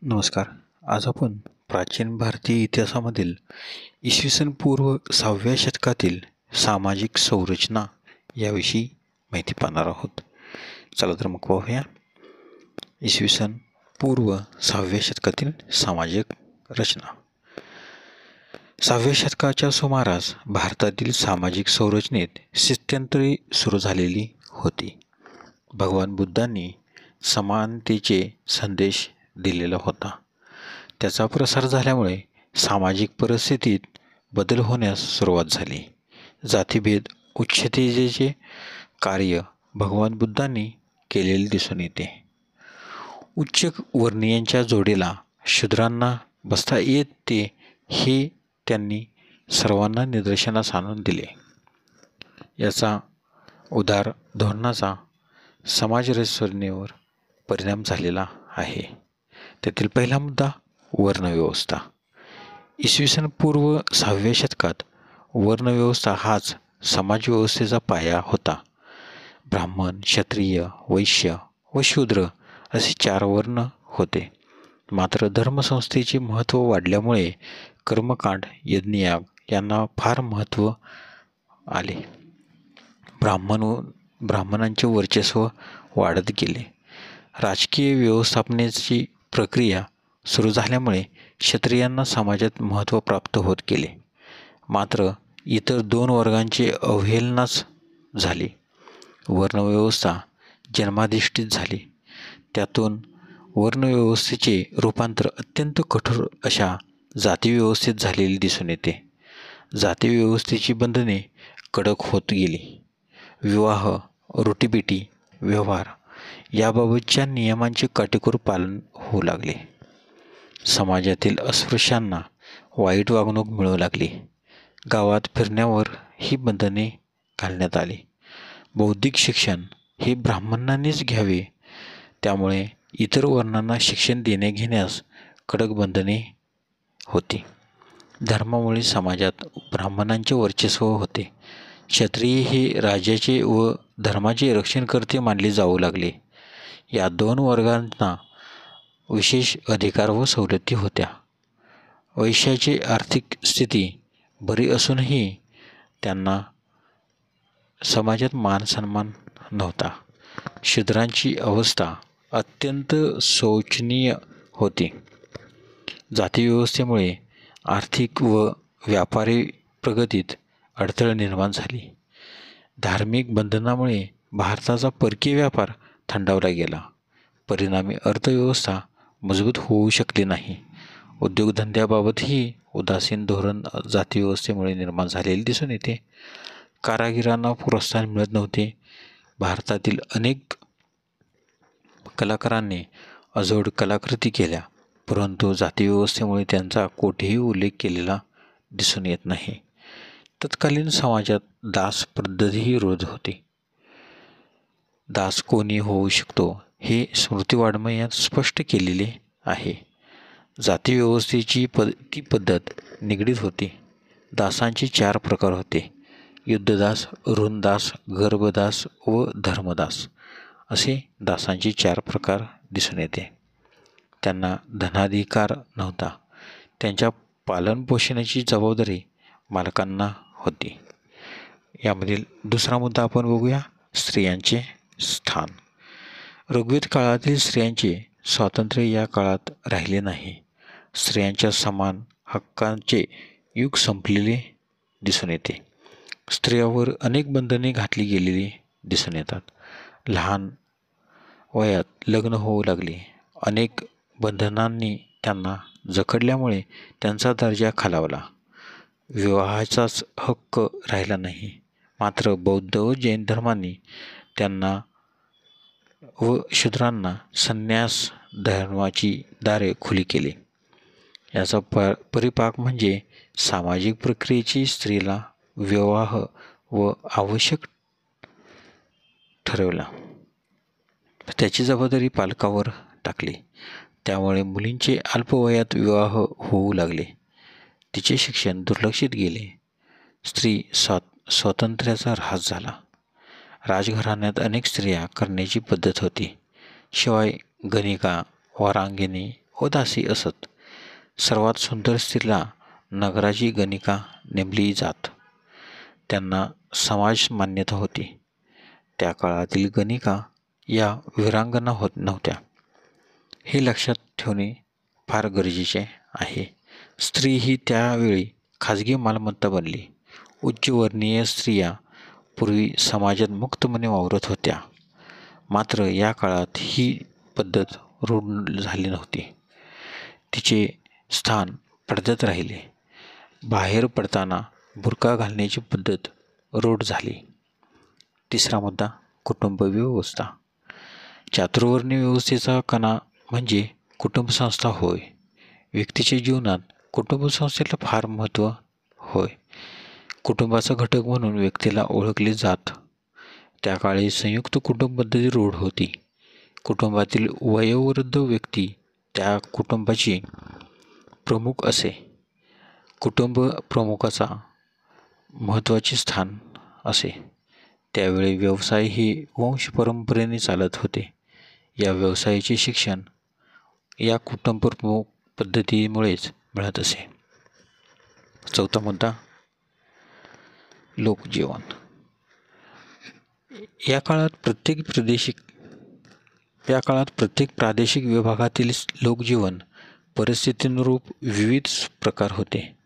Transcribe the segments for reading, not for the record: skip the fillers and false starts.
नमस्कार. आज आपण प्राचीन भारतीय इतिहासामधील इसवी सन पूर्व 6व्या शतकातील सामाजिक संरचना याविषयी माहिती पाहणार आहोत. चला तर मग पाहूया. इसवी सन पूर्व 6व्या शतकातील सामाजिक रचना. 6व्या शतकाच्या सुमारास भारतातील सामाजिक संरचनेत स्थित्यंतरे सुरू झालेली होती. भगवान बुद्धांनी समानतेचे संदेश दिलेला होता. त्याचा प्रसार झाल्यामुळे सामाजिक परिस्थितीत बदल होण्यास सुरुवात झाली. जातीभेद उच्छेदेचे कार्य भगवान बुद्धांनी केलेले दिसून येते. उच्च वर्णीयांच्या जोडीला शूद्रांना बसता येते हे त्यांनी सर्वांना निदर्शनास आणून दिले. याचा उदार धोरणाचा समाजरचनेवर परिणाम झालेला आहे. त्यातील पहिला मुद्दा वर्णव्यवस्था. इसवी सन पूर्व 6व्या शतकात वर्णव्यवस्था हाच समाजव्यवस्थेचा पाया होता. ब्राह्मण, क्षत्रिय, वैश्य व शूद्र असे 4 वर्ण होते. मात्र धर्मसंस्थेचे महत्त्व वाढल्यामुळे कर्मकांड, यज्ञयाग यांना फार महत्त्व आले. ब्राह्मणांचे वर्चस्व वाढत गेले. राजकीय व्यवस्थापनेची प्रक्रिया सुरू झाल्यामुळे क्षत्रियांना समाजात महत्त्व प्राप्त होत गेले. मात्र इतर 2 वर्गांची अवहेलनाच झाली. वर्णव्यवस्था जन्माधिष्ठित झाली. त्यातून वर्णव्यवस्थेचे रूपांतर अत्यंत कठोर अशा जातीव्यवस्थेत झालेले दिसून येते. जातीव्यवस्थेची बंधने कडक होत गेली. विवाह, रोटीबेटी, व्यवहार याबाबतच्या नियमांचे काटेकोर पालन होऊ लागले. समाजातील अस्पृश्यांना वाईट वागणूक मिळू लागली. गावात फिरण्यावर ही बंधने घालण्यात आली. बौद्धिक शिक्षण हे ब्राह्मणांनीच घ्यावे, त्यामुळे इतर वर्णांना शिक्षण देण्या-घेण्यास कडक बंधने होती. धर्मामुळे समाजात ब्राह्मणांचे वर्चस्व होते. क्षत्रिय हे राज्याचे व धर्माचे रक्षणकर्ते मानले जाऊ लागले. या 2 वर्गांना विशेष अधिकार व सवलती होत्या. वैश्याची आर्थिक स्थिती बरी असूनही त्यांना समाजात मान सन्मान नव्हता. शूद्रांची अवस्था अत्यंत शोचनीय होती. जातीव्यवस्थेमुळे आर्थिक व व्यापारी प्रगतीत अडथळे निर्माण झाली. धार्मिक बंधनामुळे भारताचा परकीय व्यापार थंडावला गेला. परिणामी अर्थव्यवस्था मजबूत होऊ शकली नाही. उद्योगधंद्याबाबतही उदासीन धोरण जातीव्यवस्थेमुळे निर्माण झालेले दिसून येते. कारागिरांना प्रोत्साहन मिळत नव्हते. भारतातील अनेक कलाकारांनी अजोड कलाकृती केल्या, परंतु जातीव्यवस्थेमुळे त्यांचा कोठेही उल्लेख केलेला दिसून येत नाही. तत्कालीन समाजात दास पद्धतीही रूढ होती. दास कोणी होऊ शकतो हे स्मृती वाङ्मयात स्पष्ट केलेले आहे. जातीव्यवस्थेची ती पद्धत निगडीत होती. दासांचे 4 प्रकार होते: युद्धदास, ऋणदास, गर्भदास व धर्मदास असे दासांचे 4 प्रकार दिसून येते. त्यांना धनाधिकार नव्हता. त्यांच्या पालनपोषणाची जबाबदारी मालकांना होती. यामधील दुसरा मुद्दा आपण बघूया, स्त्रियांचे स्थान. ऋग्वेद काळातील स्त्रियांचे स्वातंत्र्य या काळात राहिले नाही. स्त्रियांच्या समान हक्कांचे युग संपलेले दिसून येते. स्त्रियांवर अनेक बंधने घातली गेलेली दिसून येतात. लहान वयात लग्न होऊ लागले. अनेक बंधनांनी त्यांना जखडल्यामुळे त्यांचा दर्जा खालावला. विवाहाचाच हक्क राहिला नाही. मात्र बौद्ध व जैन धर्मांनी त्यांना व शूद्रांना संन्यास धर्माची दारे खुली केली. याचा परिपाक म्हणजे सामाजिक प्रक्रियेची स्त्रीला विवाह व आवश्यक ठरवला. त्याची जबाबदारी पालकावर टाकली. त्यामुळे मुलींचे अल्पवयात विवाह होऊ लागले. तिचे शिक्षण दुर्लक्षित गेले. स्त्री स्वातंत्र्याचा ऱ्हास झाला. राजघराण्यात अनेक स्त्रिया करण्याची पद्धत होती. शिवाय गणिका, वरांगिणी व दासी असत. सर्वात सुंदर स्त्रीला नगराची गणिका नेमली जात. त्यांना समाज मान्यता होती. त्या काळातील गणिका या वीरांगना होत नव्हत्या. हे लक्षात ठेवणे फार गरजेचे आहे. स्त्री ही त्यावेळी खाजगी मालमत्ता बनली. उच्चवर्णीय स्त्रिया पूर्वी समाजात मुक्तपणे वावरत होत्या. मात्र या काळात ही पद्धत रूढ झाली नव्हती. तिचे स्थान पडद्यात राहिले. बाहेर पडताना बुरका घालण्याची पद्धत रूढ झाली. तिसरा मुद्दा, कुटुंब व्यवस्था. चातुर्वर्ण्य व्यवस्थेचा कणा म्हणजे कुटुंबसंस्था होय. व्यक्तीच्या जीवनात कुटुंबसंस्थेला फार महत्त्व होय. कुटुंबाचा घटक म्हणून व्यक्तीला ओळखले जात. त्या काळी संयुक्त कुटुंब पद्धती रूढ होती. कुटुंबातील वयोवृद्ध व्यक्ती त्या कुटुंबाची प्रमुख असे. कुटुंब प्रमुखाचा महत्त्वाचे स्थान असे. त्यावेळी व्यवसाय हे वंशपरंपरेने चालत होते. या व्यवसायाचे शिक्षण या कुटुंबप्रमुख पद्धतीमुळेच मिळत असे. चौथा मुद्दा, लोकजीवन. या काळात प्रत्येक प्रादेशिक विभागातील लोकजीवन परिस्थितीनुरूप विविध प्रकार होते.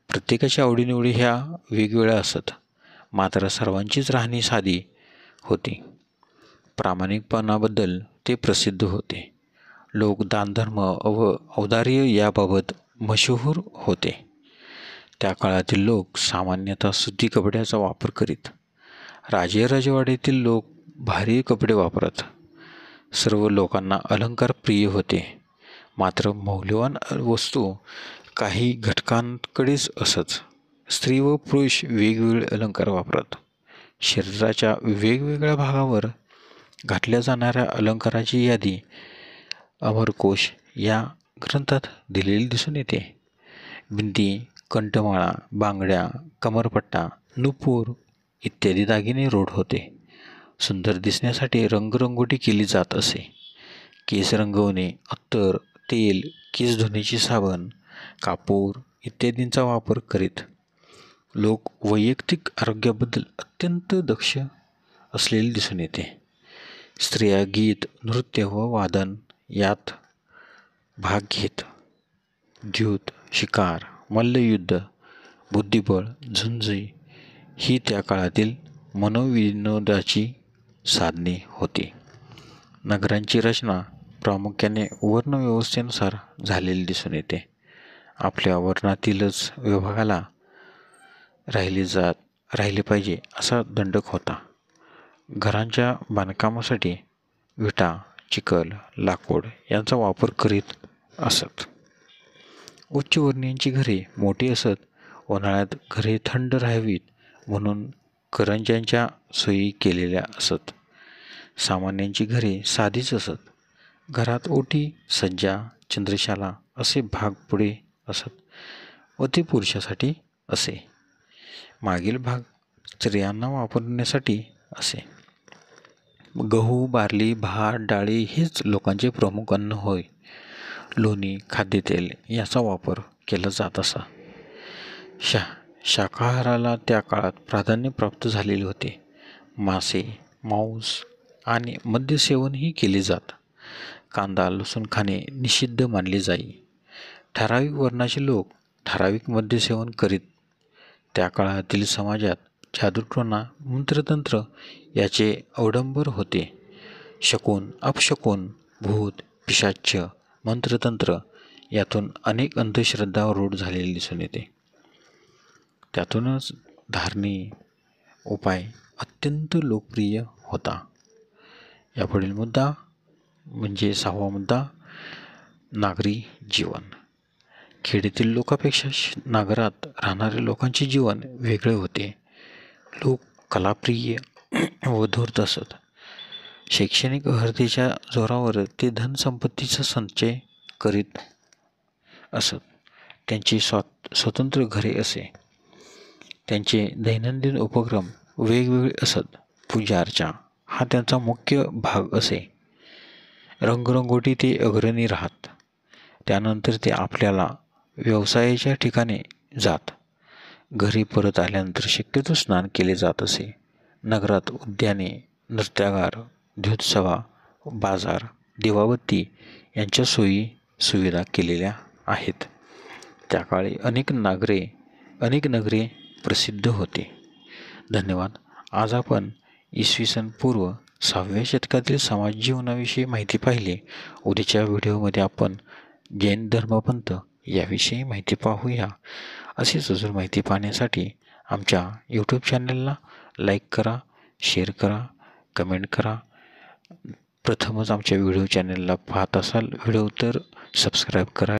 प्रत्येकाच्या आवडीनिवडी ह्या वेगवेगळ्या असत. मात्र सर्वांचीच राहणी साधी होती. प्रामाणिकपणाबद्दल ते प्रसिद्ध होते. लोक दानधर्म व औदार्य याबाबत मशहूर होते. त्या काळातील लोक सामान्यतः सुती कपड्याचा वापर करीत. राजे राजवाड्यातील लोक भारी कपडे वापरत. सर्व लोकांना अलंकार प्रिय होते. मात्र मौल्यवान वस्तू काही घटकांकडेच असत. स्त्री व पुरुष वेगवेगळे अलंकार वापरत. शरीराच्या वेगवेगळ्या भागावर घातल्या जाणाऱ्या अलंकाराची यादी अमरकोश या ग्रंथात दिलेली दिसून येते. बिंदी, कंठमाळा, बांगड्या, कमरपट्टा, नुपूर इत्यादी दागिने रूढ होते. सुंदर दिसण्यासाठी रंगरंगोटी केली जात असे. केस रंगवणे, अत्तर, तेल, केस धुण्याची साबण, कापूर इत्यादींचा वापर करीत. लोक वैयक्तिक आरोग्याबद्दल अत्यंत दक्ष असलेले दिसून येते. स्त्रिया गीत, नृत्य व वादन यात भाग घेत. द्यूत, शिकार, मल्लयुद्ध, बुद्धिबळ, झुंजी ही त्या काळातील मनोविनोदाची साधने होती. नगरांची रचना प्रामुख्याने वर्णव्यवस्थेनुसार झालेली दिसून येते. आपल्या वर्णातीलच विभागाला राहिले पाहिजे असा दंडक होता. घरांच्या बांधकामासाठी विटा, चिखल, लाकूड यांचा वापर करीत असत. उच्चवर्णीयांची घरे मोठी असत. उन्हाळ्यात घरे थंड राहावीत म्हणून करंज्यांच्या सोयी केलेल्या असत. सामान्यांची घरे साधीच असत. घरात ओटी, सज्जा, चंद्रशाला असे भाग पुढे असत व ते पुरुषासाठी असे. मागील भाग स्त्रियांना वापरण्यासाठी असे. गहू, बार्ली, भात, डाळी हेच लोकांचे प्रमुख अन्न होय. लोणी, खाद्यतेल याचा वापर केला जात असा. शाकाहाराला त्या काळात प्राधान्य प्राप्त झालेले होते. मासे, मांस आणि मद्यसेवनही केले जात. कांदा, लसूण खाणे निषिद्ध मानले जाई. ठराविक वर्णाचे लोक ठराविक मद्यसेवन करीत. त्या काळातील समाजात जादूटोणा, मंत्रतंत्र याचे अवडंबर होते. शकुन, अपशकुन, भूत, पिशाच्च, मंत्रतंत्र यातून अनेक अंधश्रद्धा रूढ झालेली दिसून येते. त्यातूनच धार्नी उपाय अत्यंत लोकप्रिय होता. यापुढील मुद्दा म्हणजे 6वा मुद्दा, नागरी जीवन. खेड्यातील लोकांपेक्षा नगरात राहणाऱ्या लोकांचे जीवन वेगळे होते. लोक कलाप्रिय व धूर्त असत. शैक्षणिक अर्हतेच्या जोरावर ते धनसंपत्तीचा संचय करीत असत. त्यांची स्वतंत्र घरे असे. त्यांचे दैनंदिन उपक्रम वेगवेगळे असत. पूजा अर्चा हा त्यांचा मुख्य भाग असे. रंगरंगोटी ते अग्रणी राहत. त्यानंतर ते आपल्याला व्यवसायाच्या ठिकाणी जात. घरी परत आल्यानंतर शक्यतो स्नान केले जात असे. नगरात उद्याने, नृत्यागार, द्योतसभा, बाजार, दिवाबत्ती यांच्या सोयी सुविधा केलेल्या आहेत. त्या काळी अनेक नगरे प्रसिद्ध होते. धन्यवाद. आज आपण इसवी सन पूर्व 6व्या शतकातील समाज जीवनाविषयी माहिती पाहिली. उद्याच्या व्हिडिओमध्ये आपण जैन धर्मपंथ याविषयी माहिती पाहूया. अशीच अजून माहिती पाहण्यासाठी आमच्या यूट्यूब चॅनलला लाईक करा, शेअर करा, कमेंट करा. प्रथमच आमच्या व्हिडिओ चॅनलला पाहत असाल व्हिडिओ तर सबस्क्राईब करा.